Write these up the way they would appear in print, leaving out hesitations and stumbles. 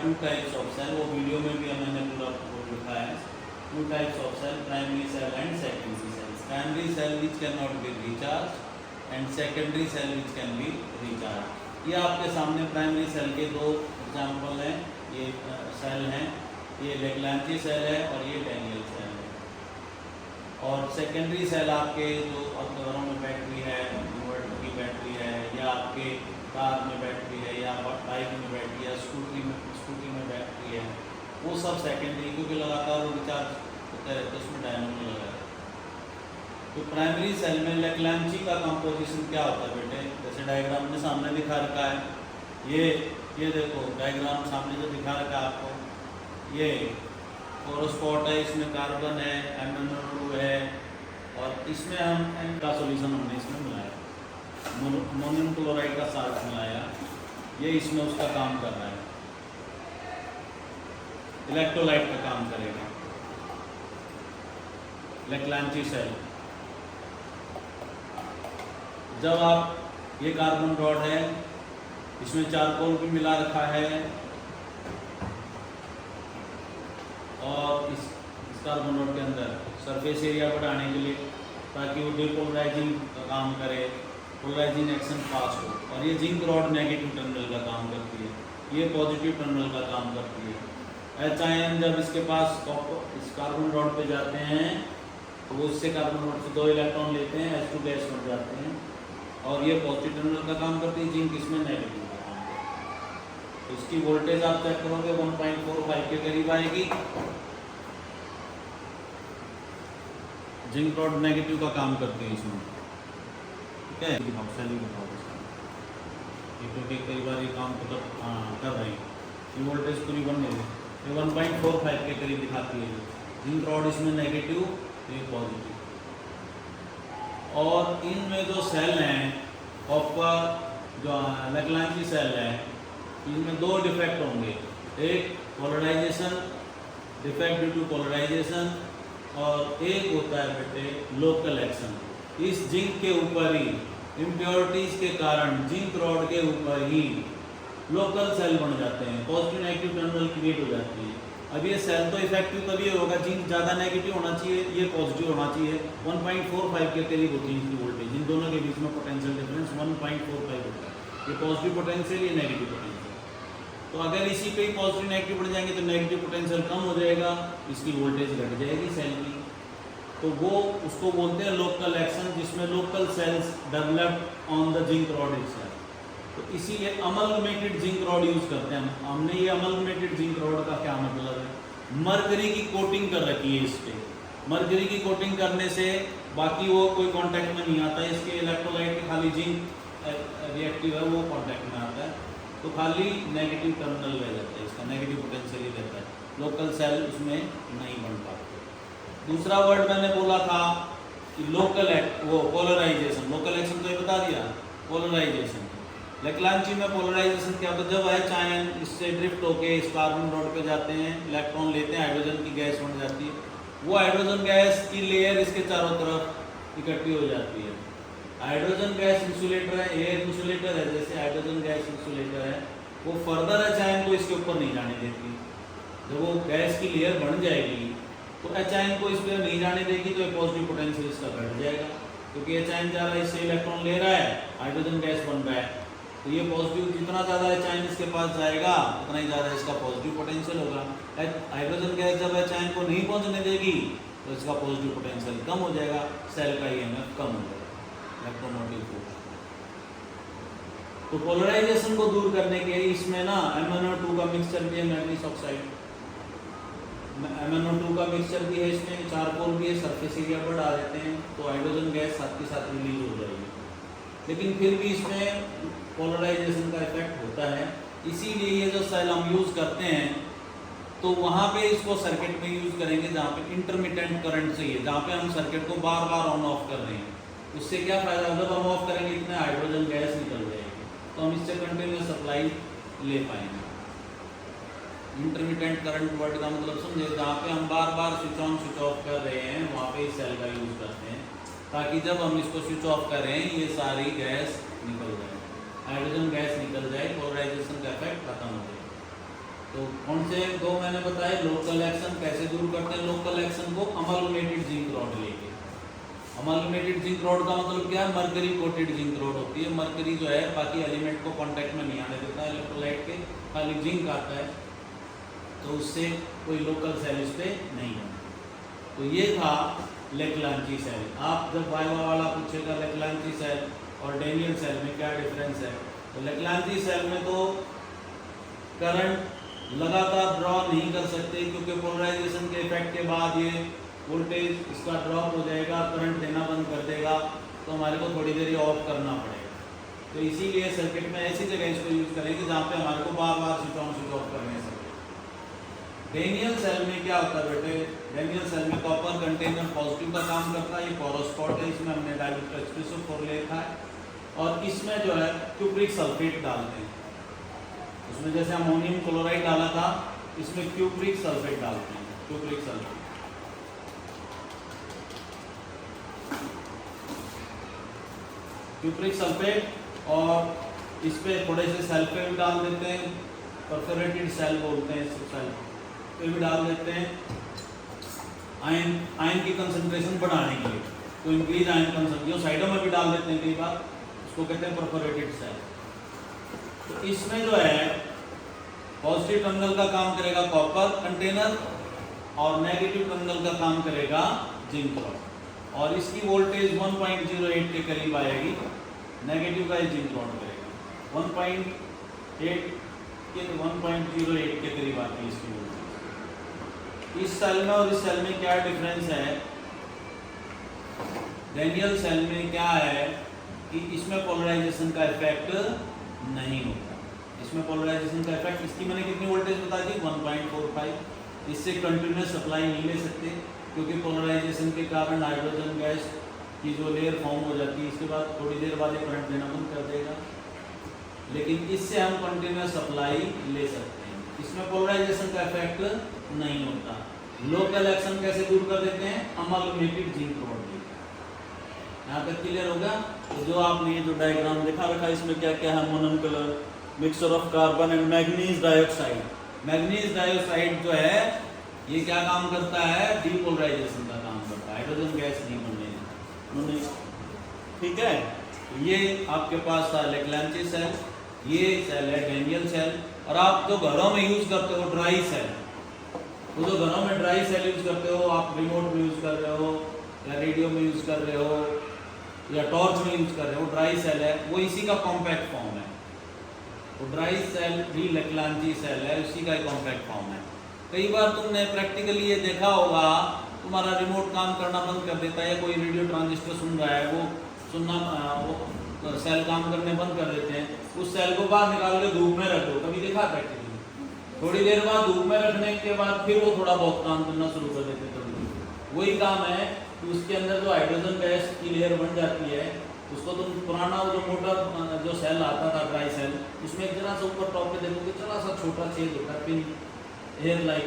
To types of cell, वो video में भी मैंने पूरा लिखा है। Two types of cell, primary cell and secondary cells. Primary cell which can not be recharge and secondary cell which can be recharge. ये आपके सामने प्राइमरी सेल के दो एग्जाम्पल हैं। ये सेल हैं, ये लेग्रैंजी सेल है और ये डैनियल सेल है। और सेकेंडरी सेल आपके जो घरों में बैटरी है, इन्वर्टर की बैटरी है, या आपके कार में बैटरी है, या बाइक में बैटरी है, स्कूटी में बैटरी है, वो सब सेकेंडरी, क्योंकि लगातार वो रिचार्ज होता रहता है, उसमें डायनामो लगा रहता है। तो प्राइमरी सेल में लेग्रैंजी का कंपोजिशन क्या होता है बेटे? जैसे डायग्राम में सामने दिखा रखा है, ये देखो डायग्राम सामने जो दिखा रखा है आपको, ये फोरोस्पॉट है, इसमें कार्बन है, MnO2 है, और इसमें हम N का सॉल्यूशन हमने इसमें मिलाया, अमोनियम क्लोराइड का साल्ट मिलाया, ये इसमें उसका काम कर रहा है, इलेक्ट्रोलाइट का काम करेगा। लेग्रैंजी सेल, जब आप, ये कार्बन रॉड है, इसमें चारकोल भी मिला रखा है, और इस कार्बन रॉड के अंदर सरफेस एरिया बढ़ाने के लिए, ताकि वो डिपोलराइजिंग का काम करे, पोलराइजिंग एक्शन फास्ट हो। और ये जिंक रॉड नेगेटिव टर्मिनल का काम करती है, ये पॉजिटिव टर्मिनल का काम करती है। एच आयन जब इसके पास इस कार्बन रॉड पे जाते हैं तो वो इससे कार्बन रॉड से 2 इलेक्ट्रॉन लेते हैं, H2 गैस बन जाते हैं, और ये पॉजिटिव टर्मिनल का काम करती है, जिंक इसमें नेगेटिव का काम करती है। तो इसकी वोल्टेज आप चेक करोगे 1.45 के करीब आएगी। जिंक रॉड नेगेटिव का काम करती है इसमें, ठीक है। क्योंकि कई बार ये काम तो कर रहे हैं, ये वोल्टेज पूरी बन नहीं रही, ये 1.45 के करीब दिखाती है। जिंक रॉड इसमें नेगेटिव, ये पॉजिटिव। और इनमें जो सेल हैं, कॉपर जो लेग्रैंजी सेल है, इनमें 2 डिफेक्ट होंगे, एक polarisation defect due to polarisation, और एक होता है बेटे लोकल एक्शन। इस जिंक के ऊपर ही, इम्प्योरिटीज के कारण जिंक रॉड के ऊपर ही लोकल सेल बन जाते हैं, पॉजिटिव नेगेटिव टर्मिनल क्रिएट हो जाती है। अब ये सेल तो इफेक्टिव तभी होगा, जिंक ज़्यादा नेगेटिव होना चाहिए, ये पॉजिटिव होना चाहिए। 1.45 के करीब होती है इसकी वोल्टेज, इन दोनों के बीच में पोटेंशियल डिफरेंस 1.45 होता है। ये पॉजिटिव पोटेंशियल, ये नेगेटिव पोटेंशियल। तो अगर इसी पे ही पॉजिटिव नेगेटिव बढ़ जाएंगे तो नेगेटिव पोटेंशियल कम हो जाएगा, इसकी वोल्टेज घट जाएगी सेल की। तो वो उसको बोलते हैं लोकल एक्शन, जिसमें local cells developed on the zinc rod itself. तो इसीलिए अमलगमेटेड जिंक रॉड यूज करते हैं हमने। ये अमलगमेटेड जिंक रॉड का क्या मतलब है? मरकरी की कोटिंग कर रखी है इस पे। मरकरी की कोटिंग करने से बाकी वो कोई कांटेक्ट में नहीं आता है, इसके इलेक्ट्रोलाइट के खाली जिंक रिएक्टिव है वो कांटेक्ट में आता है, तो खाली नेगेटिव टर्मिनल रह जाता है, इसका नेगेटिव पोटेंशियल ही रहता है, लोकल सेल उसमें नहीं बन पाते। दूसरा वर्ड मैंने बोला था कि लोकल वो पोलराइजेशन, लोकल एक्शन तो ये बता दिया, पोलराइजेशन। लेग्रैंजी में पोलराइजेशन क्या होता है? जब H आयन इससे ड्रिफ्ट होके इस कार्बन रॉड पे जाते हैं, इलेक्ट्रॉन लेते हैं, हाइड्रोजन की गैस बन जाती है, वो हाइड्रोजन गैस की लेयर इसके चारों तरफ इकट्ठी हो जाती है। हाइड्रोजन गैस इंसुलेटर है, एयर इंसुलेटर है, जैसे हाइड्रोजन गैस इंसुलेटर है, वो फर्दर H आयन को इसके ऊपर नहीं जाने देती। जब वो गैस की लेयर बन जाएगी तो H आयन को इस पर नहीं जाने देगी, तो पॉजिटिव पोटेंशियल इसका घट जाएगा, क्योंकि H आयन जा रहा है, इससे इलेक्ट्रॉन ले रहा है, हाइड्रोजन गैस बन रहा है, तो ये पॉजिटिव, जितना ज़्यादा H आयन इसके पास जाएगा उतना ही ज़्यादा इसका पॉजिटिव पोटेंशियल होगा। हाइड्रोजन गैस जब H आयन को नहीं पहुंचने देगी तो इसका पॉजिटिव पोटेंशियल कम हो जाएगा, सेल का EMF कम हो जाएगा, इलेक्ट्रोमोटिव फोर्स। तो पोलराइजेशन को दूर करने के लिए इसमें ना MnO2 का मिक्सचर भी है, मैग्नीज ऑक्साइड, MnO2 का मिक्सचर भी है, इसमें चारकोल भी है, सरफेस एरिया पर डाल देते हैं तो हाइड्रोजन गैस साथ के साथ रिलीज हो जाएगी। लेकिन फिर भी इसमें पोलराइजेशन का इफेक्ट होता है, इसीलिए ये जो सेल हम यूज़ करते हैं तो वहाँ पे इसको सर्किट में यूज़ करेंगे जहाँ पे इंटरमिटेंट करंट चाहिए, जहाँ पे हम सर्किट को बार बार ऑन ऑफ कर रहे हैं। उससे क्या फ़ायदा? जब हम ऑफ करेंगे इतने हाइड्रोजन गैस निकल जाएगी, तो हम इससे कंटिन्यूस सप्लाई ले पाएंगे। इंटरमिटेंट करंट वर्ड का मतलब समझे, जहाँ पे हम बार बार स्विच ऑन स्विच ऑफ कर रहे हैं वहाँ पे इस सेल का यूज़ करते हैं, ताकि जब हम इसको स्विच ऑफ करें ये सारी गैस निकल जाए, हाइड्रोजन गैस निकल जाए, पोलराइजेशन का इफेक्ट खत्म हो जाए। तो कौन से दो मैंने बताए, लोकल एक्शन कैसे दूर करते हैं लोकल एक्शन को, अमलुमेटेड जिंक रॉड लेके। अमलुमेटेड जिंक रॉड का मतलब क्या है, मरकरी कोटेड जिंक रॉड होती है। मरकरी जो है बाकी एलिमेंट को कांटेक्ट में नहीं आने देता है इलेक्ट्रोलाइट के, खाली जिंक आता है, तो उससे कोई लोकल सेल इस पे नहीं है। तो ये था लेक्लांची सेल। आप जब वाइवा वाला पूछेगा लेक्लांची सेल और डैनियल सेल में क्या डिफरेंस है, तो लेक्लांची सेल में तो करंट लगातार ड्रॉ नहीं कर सकते, क्योंकि पोलराइजेशन के इफेक्ट के बाद ये वोल्टेज इसका ड्रॉप हो जाएगा, करंट देना बंद कर देगा, तो हमारे को थोड़ी देर ऑफ करना पड़ेगा। तो इसीलिए सर्किट में ऐसी जगह इसको यूज करेंगे जहाँ पे हमारे को बार बार स्विच ऑन स्विच ऑफ करने से। डैनियल सेल में क्या होता है बेटे, डैनियल सेल में कॉपर कंटेनर पॉजिटिव का काम करता है। ये पोरस स्पॉट है, इसमें हमने डायल्यूट H2SO4 लिखा है, और इसमें जो है क्यूप्रिक सल्फेट डालते हैं। उसमें जैसे अमोनियम क्लोराइड डाला था, इसमें क्यूप्रिक सल्फेट डालते हैं, क्यूप्रिक सल्फेट। क्यूप्रिक सल्फेट और इस पे थोड़े से सल्फेट भी डाल देते हैं, परफोरेटेड सेल बोलते हैं इस सेल पे भी डाल देते हैं, आयन की कंसंट्रेशन बढ़ाने के लिए, तो इंक्रीज आयन कंसंट्रेशन साइडों में भी डाल देते हैं कई बार, उसको कहते हैं परफोरेटेड सेल। तो इसमें जो है पॉजिटिव टर्मिनल का काम करेगा कॉपर कंटेनर और नेगेटिव टर्मिनल का काम करेगा जिंक रॉड, और इसकी वोल्टेज 1.08 के करीब आएगी, नेगेटिव का ये जिंक रॉड करेगा 1.8 के 1.08 के करीब आती है इसकी वोल्टेज। इस सेल में और इस सेल में क्या डिफरेंस है, डैनियल सेल में क्या है कि इसमें पोलराइजेशन का इफेक्ट नहीं होता, इसमें पोलराइजेशन का इफेक्ट, इसकी मैंने कितनी वोल्टेज बता दी 1.45, इससे कंटिन्यूस सप्लाई नहीं ले सकते, क्योंकि पोलराइजेशन के कारण हाइड्रोजन गैस की जो लेयर फॉर्म हो जाती है, इसके बाद थोड़ी देर बाद ये करंट देना बंद कर देगा, लेकिन इससे हम कंटिन्यूस सप्लाई ले सकते हैं, इसमें पोलराइजेशन का इफेक्ट नहीं होता। लोकल एक्शन कैसे दूर कर देते हैं, अमलुमेटेड जिंक रॉड। यहाँ तक क्लियर होगा। तो जो आपने ये जो डायग्राम दिखा रखा है, इसमें क्या क्या है, मोनोन colour mixture of carbon and manganese dioxide. Manganese dioxide जो है ये क्या काम करता है, डीपोलराइजेशन का काम करता है, हाइड्रोजन गैस नहीं बनने। ठीक है, ये आपके पास था लेक्लांची सेल, ये सेल है डैनियल सेल, और आप जो घरों में यूज करते हो ड्राई सेल, वो जो घरों में ड्राई सेल यूज करते हो, आप रिमोट में यूज कर रहे हो या रेडियो में यूज कर रहे हो या टॉर्च में यूज कर रहे हो, ड्राई सेल है, वो इसी का कॉम्पैक्ट फॉर्म है। वो ड्राई सेल भी लेक्लांची सेल है, उसी का कॉम्पैक्ट फॉर्म है। कई बार तुमने प्रैक्टिकली ये देखा होगा, तुम्हारा रिमोट काम करना बंद कर देता है, कोई रेडियो ट्रांजिस्टर सुन रहा है, वो सुनना वो सेल काम करने बंद कर देते हैं, उस सेल को बाहर निकाल के धूप में रख दो, कभी देखा प्रैक्टिकली? थोड़ी देर बाद धूप में रखने के बाद फिर वो थोड़ा बहुत काम करना शुरू कर देते हैं। वही काम है कि उसके अंदर जो हाइड्रोजन गैस की लेयर बन जाती है, उसको तुम पुराना वो जो मोटर जो सेल आता था ड्राई सेल, उसमें एक जरा सा ऊपर टॉप पे देखोगे चला सा छोटा छेद होता है, पिन एयर लाइक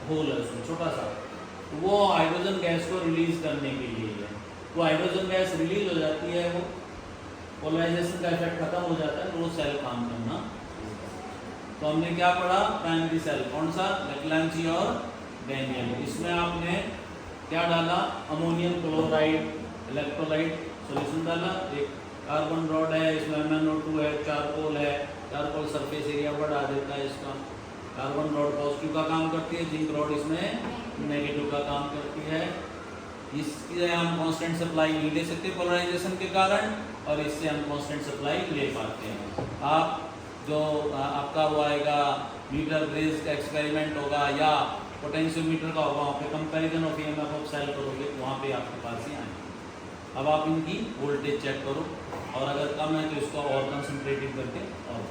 होल है उसमें छोटा सा, वो हाइड्रोजन गैस को रिलीज करने के लिए है। वो हाइड्रोजन गैस रिलीज हो जाती है, वो पोलराइजेशन का इफेक्ट खत्म हो जाता है, तो वो सेल काम करना। तो हमने क्या पढ़ा, प्राइमरी सेल कौन सा, लेक्लांची और डैनियल। इसमें आपने क्या डाला, अमोनियम क्लोराइड इलेक्ट्रोलाइट सॉल्यूशन डाला, एक कार्बन रॉड है, इसमें MnO2 है, चारकोल है, चारकोल सरफेस एरिया बढ़ा देता है इसका, कार्बन रॉड पॉजिटिव का काम करती है, जिंक रॉड इसमें नेगेटिव का काम करती है। इससे हम कांस्टेंट सप्लाई नहीं ले सकते पोलराइजेशन के कारण, और इससे हम कांस्टेंट सप्लाई ले पाते हैं। आप जो आपका वो आएगा मीटर बेस्ड का एक्सपेरिमेंट होगा या पोटेंशियोमीटर का होगा, वहाँ पे comparison of EMF of cell करोगे, वहाँ पे आपके पास ही आएंगे। अब आप इनकी वोल्टेज चेक करो, और अगर कम है तो इसको और कंसंट्रेटेड करके और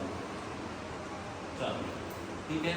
चलो ठीक है।